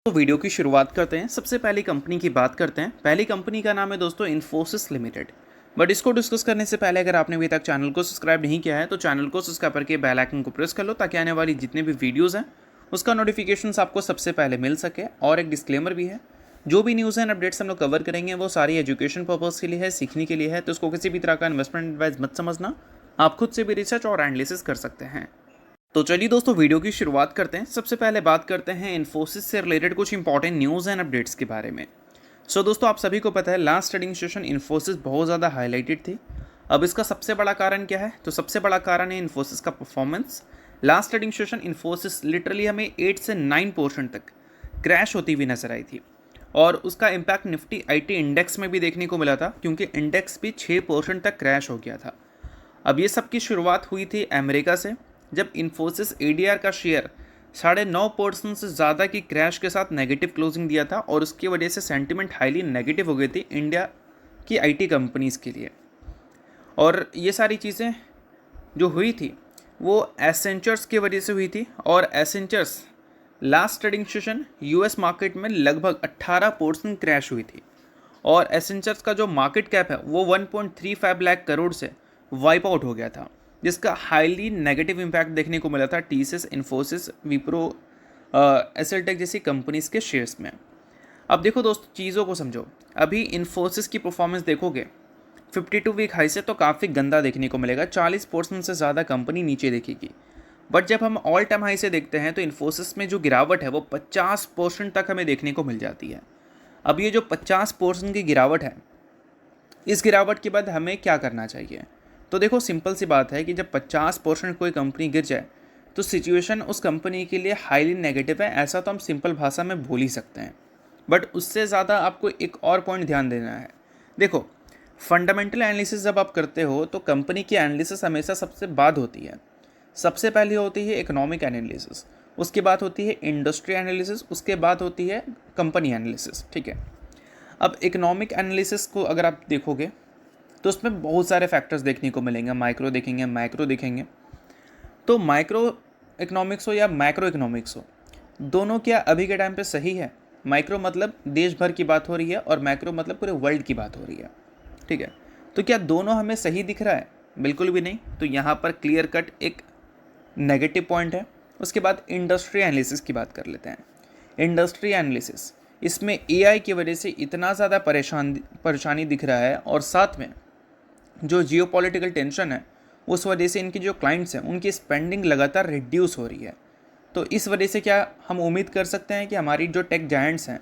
तो वीडियो की शुरुआत करते हैं। सबसे पहली कंपनी की बात करते हैं। पहली कंपनी का नाम है दोस्तों इन्फोसिस लिमिटेड। बट इसको डिस्कस करने से पहले अगर आपने अभी तक चैनल को सब्सक्राइब नहीं किया है तो चैनल को सब्सक्राइब करके बेल आइकन को प्रेस कर लो ताकि आने वाली जितने भी वीडियोज़ हैं उसका नोटिफिकेशन आपको सबसे पहले मिल सके। और एक डिस्क्लेमर भी है, जो भी न्यूज़ एंड अपडेट्स हम लोग कवर करेंगे वो सारी एजुकेशन पर्पज़ के लिए है, सीखने के लिए है, तो उसको किसी भी तरह का इन्वेस्टमेंट एडवाइस मत समझना। आप खुद से भी रिसर्च और एनालिसिस कर सकते हैं। तो चलिए दोस्तों वीडियो की शुरुआत करते हैं। सबसे पहले बात करते हैं इन्फोसिस से रिलेटेड कुछ इंपॉर्टेंट न्यूज़ एंड अपडेट्स के बारे में। दोस्तों आप सभी को पता है लास्ट ट्रेडिंग सेशन इन्फोसिस बहुत ज़्यादा हाईलाइटेड थी। अब इसका सबसे बड़ा कारण क्या है? तो सबसे बड़ा कारण है इन्फोसिस का performance. Last trading session Infosys literally हमें 8 से 9% तक क्रैश होती हुई नजर आई थी। और उसका इम्पैक्ट निफ्टी आईटी इंडेक्स में भी देखने को मिला था, क्योंकि इंडेक्स भी 6% तक क्रैश हो गया था। अब ये सब की शुरुआत हुई थी अमेरिका से, जब इन्फोसिस एडीआर का शेयर 9.5% से ज़्यादा की क्रैश के साथ नेगेटिव क्लोजिंग दिया था, और उसकी वजह से सेंटिमेंट हाईली नेगेटिव हो गई थी इंडिया की आईटी कंपनीज़ के लिए। और ये सारी चीज़ें जो हुई थी वो एसेंचर्स की वजह से हुई थी। और Accenture's last trading session US market में लगभग 18% क्रैश हुई थी। और एसेंचर्स का जो मार्केट कैप है वो 1.35 लाख करोड़ से वाइप आउट हो गया था, जिसका हाईली नेगेटिव इम्पैक्ट देखने को मिला था टीसीएस, इन्फोसिस, विप्रो, एसएलटेक जैसी कंपनीज के शेयर्स में। अब देखो दोस्तों, चीज़ों को समझो। अभी इन्फोसिस की परफॉर्मेंस देखोगे 52 वीक हाई से तो काफ़ी गंदा देखने को मिलेगा, 40% से ज़्यादा कंपनी नीचे देखेगी। बट जब हम ऑल टाइम हाई से देखते हैं तो इन्फोसिस में जो गिरावट है वो 50% तक हमें देखने को मिल जाती है। अब ये जो 50% की गिरावट है, इस गिरावट के बाद हमें क्या करना चाहिए? तो देखो, सिंपल सी बात है कि जब 50% कोई कंपनी गिर जाए तो सिचुएशन उस कंपनी के लिए हाईली नेगेटिव है, ऐसा तो हम सिंपल भाषा में बोल ही सकते हैं। बट उससे ज़्यादा आपको एक और पॉइंट ध्यान देना है। देखो, फंडामेंटल एनालिसिस जब आप करते हो तो कंपनी की एनालिसिस हमेशा सबसे बाद होती है। सबसे पहले होती है इकोनॉमिक एनालिसिस, उसके बाद होती है इंडस्ट्री एनालिसिस, उसके बाद होती है कंपनी एनालिसिस। ठीक है। अब इकोनॉमिक एनालिसिस को अगर आप देखोगे तो उसमें बहुत सारे फैक्टर्स देखने को मिलेंगे। माइक्रो देखेंगे, मैक्रो देखेंगे। तो माइक्रो इकोनॉमिक्स हो या मैक्रो इकोनॉमिक्स हो, दोनों क्या अभी के टाइम पे सही है? माइक्रो मतलब देश भर की बात हो रही है और मैक्रो मतलब पूरे वर्ल्ड की बात हो रही है। ठीक है। तो क्या दोनों हमें सही दिख रहा है? बिल्कुल भी नहीं। तो यहाँ पर क्लियर कट एक नेगेटिव पॉइंट है। उसके बाद इंडस्ट्री एनालिसिस की बात कर लेते हैं। इंडस्ट्री एनालिसिस, इसमें एआई की वजह से इतना ज़्यादा परेशानी दिख रहा है, और साथ में जो जियोपॉलिटिकल टेंशन है उस वजह से इनकी जो क्लाइंट्स हैं उनकी स्पेंडिंग लगातार रिड्यूस हो रही है। तो इस वजह से क्या हम उम्मीद कर सकते हैं कि हमारी जो टेक जायंट्स हैं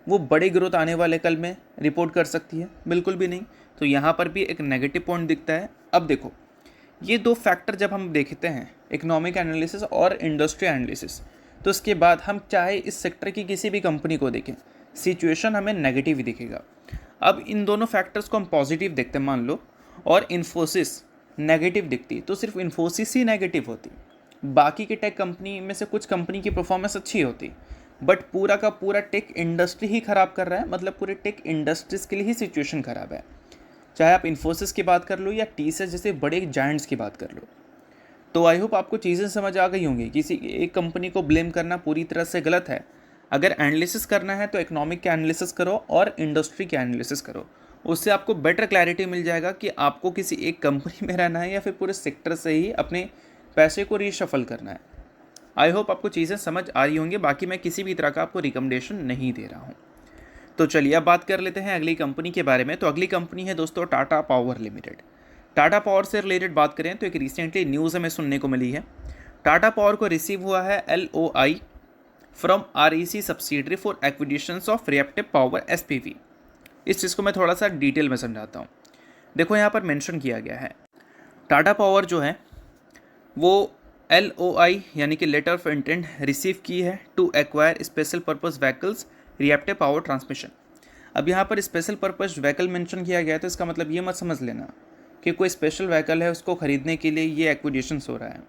वो बड़ी ग्रोथ आने वाले कल में रिपोर्ट कर सकती है? बिल्कुल भी नहीं। तो यहाँ पर भी एक नेगेटिव पॉइंट दिखता है। अब देखो, ये दो फैक्टर जब हम देखते हैं, इकोनॉमिक एनालिसिस और इंडस्ट्री एनालिसिस, तो उसके बाद हम चाहे इस सेक्टर की किसी भी कंपनी को देखें, सिचुएशन हमें नेगेटिव ही दिखेगा। अब इन दोनों फैक्टर्स को हम पॉजिटिव देखते हैं मान लो, और इन्फोसिस नेगेटिव दिखती, तो सिर्फ इन्फोसिस ही नेगेटिव होती, बाकी के टेक कंपनी में से कुछ कंपनी की परफॉर्मेंस अच्छी होती, बट पूरा का पूरा टेक इंडस्ट्री ही ख़राब कर रहा है। मतलब पूरे टेक इंडस्ट्रीज़ के लिए ही सिचुएशन ख़राब है, चाहे आप इन्फोसिस की बात कर लो या टीसीएस जैसे बड़े जायंट्स की बात कर लो। तो आई होप आपको चीज़ें समझ आ गई होंगी। किसी एक कंपनी को ब्लेम करना पूरी तरह से गलत है। अगर एनालिसिस करना है तो इकोनॉमिक का एनालिसिस करो और इंडस्ट्री का एनालिसिस करो, उससे आपको बेटर क्लैरिटी मिल जाएगा कि आपको किसी एक कंपनी में रहना है या फिर पूरे सेक्टर से ही अपने पैसे को रीशफल करना है। आई होप आपको चीज़ें समझ आ रही होंगी। बाकी मैं किसी भी तरह का आपको रिकमेंडेशन नहीं दे रहा हूँ। तो चलिए अब बात कर लेते हैं अगली कंपनी के बारे में। तो अगली कंपनी है दोस्तों Tata power limited. Tata power से रिलेटेड बात करें तो एक रिसेंटली न्यूज़ हमें सुनने को मिली है। टाटा पावर को रिसीव हुआ है LOI from REC subsidiary for acquisitions of reactive power SPV। इस चीज़ को मैं थोड़ा सा डिटेल में समझाता हूँ। देखो, यहाँ पर मेंशन किया गया है टाटा पावर जो है वो LOI यानी कि लेटर ऑफ इंटेंट रिसीव की है to acquire special purpose vehicles reactive power transmission. अब यहाँ पर स्पेशल पर्पस व्हीकल मेंशन किया गया है, तो इसका मतलब ये मत समझ लेना कि कोई स्पेशल व्हीकल है उसको खरीदने के लिए ये एक्विजिशंस हो रहा है,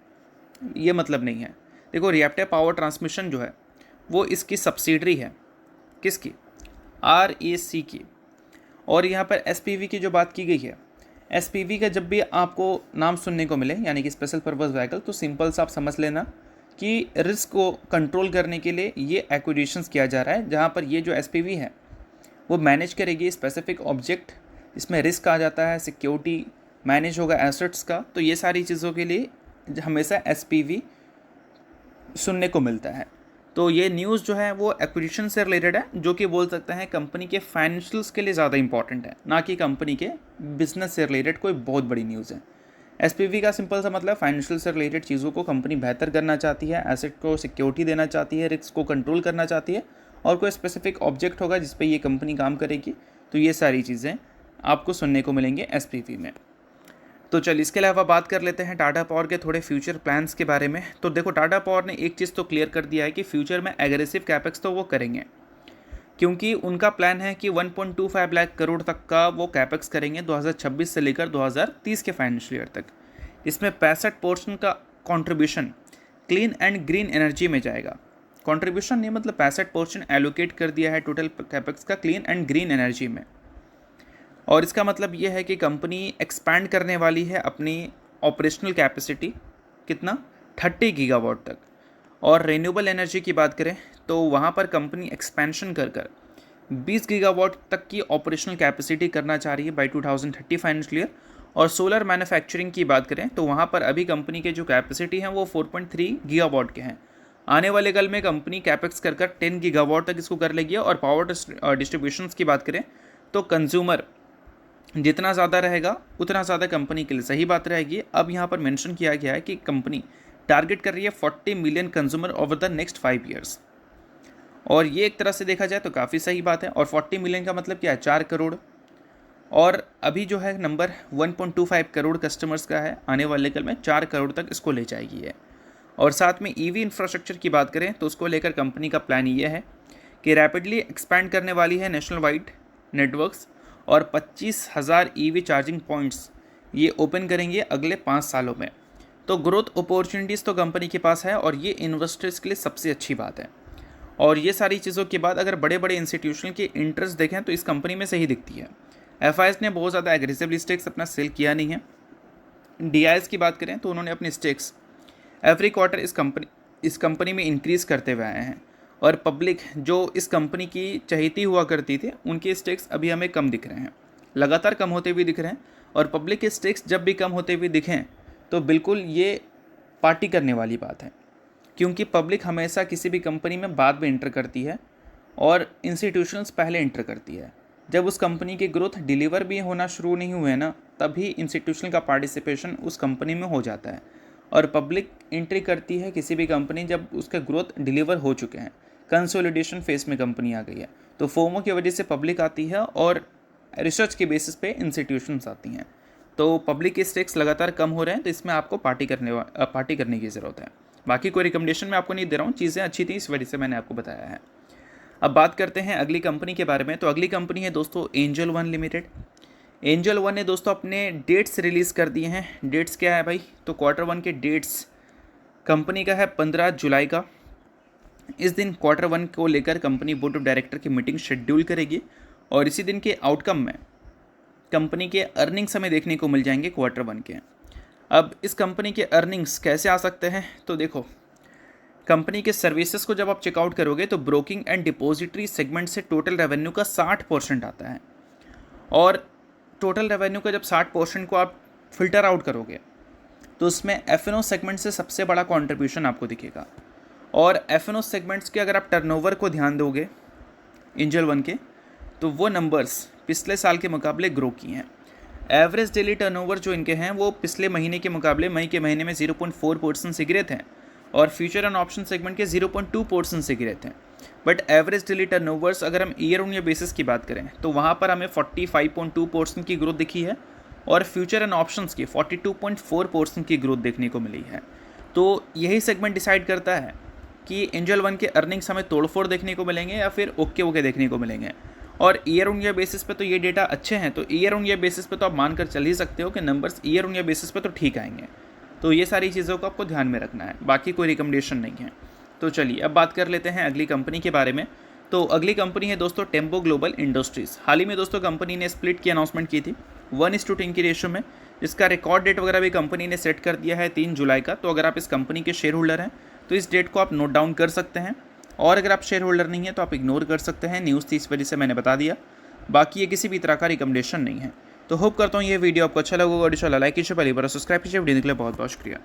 ये मतलब नहीं है। देखो, रिएक्टिव पावर ट्रांसमिशन जो है वो इसकी सब्सिडरी है। किसकी? REC की। और यहाँ पर SPV की जो बात की गई है, SPV का जब भी आपको नाम सुनने को मिले यानी कि स्पेशल पर्पस व्हीकल, तो सिंपल सा आप समझ लेना कि रिस्क को कंट्रोल करने के लिए ये एक्विजिशंस किया जा रहा है, जहाँ पर ये जो एसपीवी है वो मैनेज करेगी स्पेसिफिक ऑब्जेक्ट, इसमें रिस्क आ जाता है, सिक्योरिटी मैनेज होगा एसेट्स का। तो ये सारी चीज़ों के लिए हमेशा एसपीवी सुनने को मिलता है। तो ये न्यूज़ जो है वो एक्विजिशन से रिलेटेड है, जो कि बोल सकते हैं कंपनी के फाइनेंशियल्स के लिए ज़्यादा इंपॉर्टेंट है, ना कि कंपनी के बिजनेस से रिलेटेड कोई बहुत बड़ी न्यूज़ है। एसपीवी का सिंपल सा मतलब फाइनेंशियल से रिलेटेड चीज़ों को कंपनी बेहतर करना चाहती है, एसेट को सिक्योरिटी देना चाहती है, रिस्क को कंट्रोल करना चाहती है, और कोई स्पेसिफिक ऑब्जेक्ट होगा जिस पे ये कंपनी काम करेगी। तो ये सारी चीज़ें आपको सुनने को मिलेंगे एसपीवी में। तो चल इसके अलावा बात कर लेते हैं टाटा पावर के थोड़े फ्यूचर प्लान्स के बारे में। तो देखो, टाटा पावर ने एक चीज़ तो क्लियर कर दिया है कि फ्यूचर में एग्रेसिव कैपेक्स तो वो करेंगे, क्योंकि उनका प्लान है कि 1.25 लाख करोड़ तक का वो कैपेक्स करेंगे 2026 से लेकर 2030 के फाइनेंशियल ईयर तक। इसमें 65% का contribution clean and green energy में जाएगा। कंट्रीब्यूशन नहीं, मतलब 65% एलोकेट कर दिया है टोटल कैपेक्स का क्लीन एंड ग्रीन एनर्जी में। और इसका मतलब ये है कि कंपनी एक्सपैंड करने वाली है अपनी ऑपरेशनल कैपेसिटी, कितना 30 गीगावाट तक। और रिन्यूएबल एनर्जी की बात करें तो वहाँ पर कंपनी एक्सपेंशन कर 20 गीगावाट तक की ऑपरेशनल कैपेसिटी करना चाह रही है बाई 2030 फाइनेंशियल ईयर। और सोलर मैन्युफैक्चरिंग की बात करें तो वहाँ पर अभी कंपनी के जो कैपेसिटी हैं वो 4.3 गीगावाट के हैं। आने वाले कल में कंपनी कैपेक्स कर 10 गीगावाट तक इसको कर लेगी। और पावर डिस्ट्रीब्यूशंस की बात करें तो कंज्यूमर जितना ज़्यादा रहेगा उतना ज़्यादा कंपनी के लिए सही बात रहेगी। अब यहाँ पर मेंशन किया गया है कि कंपनी टारगेट कर रही है 40 million consumer over the next 5 years. और ये एक तरह से देखा जाए तो काफ़ी सही बात है। और 40 मिलियन का मतलब क्या है, 4 करोड़। और अभी जो है नंबर 1.25 करोड़ कस्टमर्स का है, आने वाले कल में 4 करोड़ तक इसको ले जाएगी है। और साथ में ईवी इंफ्रास्ट्रक्चर की बात करें तो उसको लेकर कंपनी का प्लान ये है कि रैपिडली एक्सपैंड करने वाली है नेशनल वाइड नेटवर्क्स, और 25,000 ईवी चार्जिंग पॉइंट्स ये ओपन करेंगे अगले 5 सालों में। तो ग्रोथ अपॉर्चुनिटीज़ तो कंपनी के पास है, और ये इन्वेस्टर्स के लिए सबसे अच्छी बात है। और ये सारी चीज़ों के बाद अगर बड़े बड़े इंस्टीट्यूशन के इंटरेस्ट देखें तो इस कंपनी में सही दिखती है। एफआईएस ने बहुत ज़्यादा एग्रेसिवली स्टेक्स अपना सेल किया नहीं है। डीआईएस की बात करें तो उन्होंने अपने स्टेक्स एवरी क्वार्टर इस कंपनी में इंक्रीज़ करते हुए आए हैं। और पब्लिक जो इस कंपनी की चहेती हुआ करती थी, उनके स्टेक्स अभी हमें कम दिख रहे हैं, लगातार कम होते हुए दिख रहे हैं। और पब्लिक के स्टेक्स जब भी कम होते हुए दिखें तो बिल्कुल ये पार्टी करने वाली बात है, क्योंकि पब्लिक हमेशा किसी भी कंपनी में बाद में इंटर करती है और इंस्टीट्यूशंस पहले इंटर करती है। जब उस कंपनी की ग्रोथ डिलीवर भी होना शुरू नहीं हुए ना, तभी इंस्टीट्यूशनल का पार्टिसिपेशन उस कंपनी में हो जाता है। और पब्लिक एंट्री करती है किसी भी कंपनी जब उसके ग्रोथ डिलीवर हो चुके हैं, कंसोलिडेशन फेस में कंपनी आ गई है। तो फोमो की वजह से पब्लिक आती है और रिसर्च के बेसिस पे इंस्टीट्यूशंस आती हैं। तो पब्लिक के स्टेक्स लगातार कम हो रहे हैं, तो इसमें आपको पार्टी करने की ज़रूरत है। बाकी कोई रिकमेंडेशन मैं आपको नहीं दे रहा हूँ, चीज़ें अच्छी थी इस वजह से मैंने आपको बताया है। अब बात करते हैं अगली कंपनी के बारे में। तो अगली कंपनी है दोस्तों angel one limited. Angel one ने दोस्तों अपने डेट्स रिलीज़ कर दिए हैं। डेट्स क्या है भाई, तो क्वार्टर वन के डेट्स कंपनी का है 15 जुलाई का। इस दिन क्वार्टर वन को लेकर कंपनी बोर्ड ऑफ डायरेक्टर की मीटिंग शेड्यूल करेगी, और इसी दिन के आउटकम में कंपनी के अर्निंग्स हमें देखने को मिल जाएंगे क्वार्टर वन के। अब इस कंपनी के अर्निंग्स कैसे आ सकते हैं, तो देखो, कंपनी के सर्विसेज को जब आप चेकआउट करोगे तो ब्रोकिंग एंड डिपॉजिटरी सेगमेंट से टोटल रेवेन्यू का 60% आता है। और टोटल रेवेन्यू का जब 60% को आप फिल्टर आउट करोगे तो उसमें एफ.एन.ओ सेगमेंट से सबसे बड़ा कंट्रीब्यूशन आपको दिखेगा। और एफ.एन.ओ सेगमेंट्स के अगर आप टर्नओवर को ध्यान दोगे एंजल वन के, तो वो नंबर्स पिछले साल के मुकाबले ग्रो किए हैं। एवरेज डेली टर्नओवर जो इनके हैं वो पिछले महीने के मुकाबले मई के महीने में 0.4% से गिरे थे, और फ्यूचर एंड ऑप्शन सेगमेंट के 0.2% से गिरे थे। बट एवरेज डेली टर्नओवर्स अगर हम ईयर ऑन ईयर बेसिस की बात करें तो वहाँ पर हमें 45.2% की ग्रोथ दिखी है, और फ्यूचर एंड ऑप्शंस की 42.4% की ग्रोथ देखने को मिली है। तो यही सेगमेंट डिसाइड करता है कि एंजल वन के अर्निंग्स हमें तोड़फोड़ देखने को मिलेंगे या फिर ओके देखने को मिलेंगे। और ईयर ऑन ईयर बेसिस पे तो ये डेटा अच्छे हैं, तो ईयर ऑन ईयर बेसिस पे तो आप मानकर चल ही सकते हो कि numbers year on year basis पे तो ठीक आएंगे। तो ये सारी चीज़ों को आपको ध्यान में रखना है, बाकी कोई रिकमेंडेशन नहीं है। तो चलिए अब बात कर लेते हैं अगली कंपनी के बारे में। तो अगली कंपनी है दोस्तों टेम्पो ग्लोबल इंडस्ट्रीज़। हाल ही में दोस्तों कंपनी ने स्प्लिट की अनाउंसमेंट की थी 1:10 की रेशो में। इसका रिकॉर्ड डेट वगैरह भी कंपनी ने सेट कर दिया है 3 जुलाई का। तो अगर आप इस कंपनी के शेयर होल्डर हैं तो इस डेट को आप नोट डाउन कर सकते हैं। और अगर आप शेयर होल्डर नहीं है तो आप इग्नोर कर सकते हैं, न्यूज़ थी इस वजह से मैंने बता दिया। बाकी ये किसी भी तरह का रिकमेंडेशन नहीं है। तो होप करता हूँ ये वीडियो आपको अच्छा लगा होगा। लाइक कीजिए, पहली बार सब्सक्राइब कीजिए। वीडियो के लिए बहुत बहुत शुक्रिया।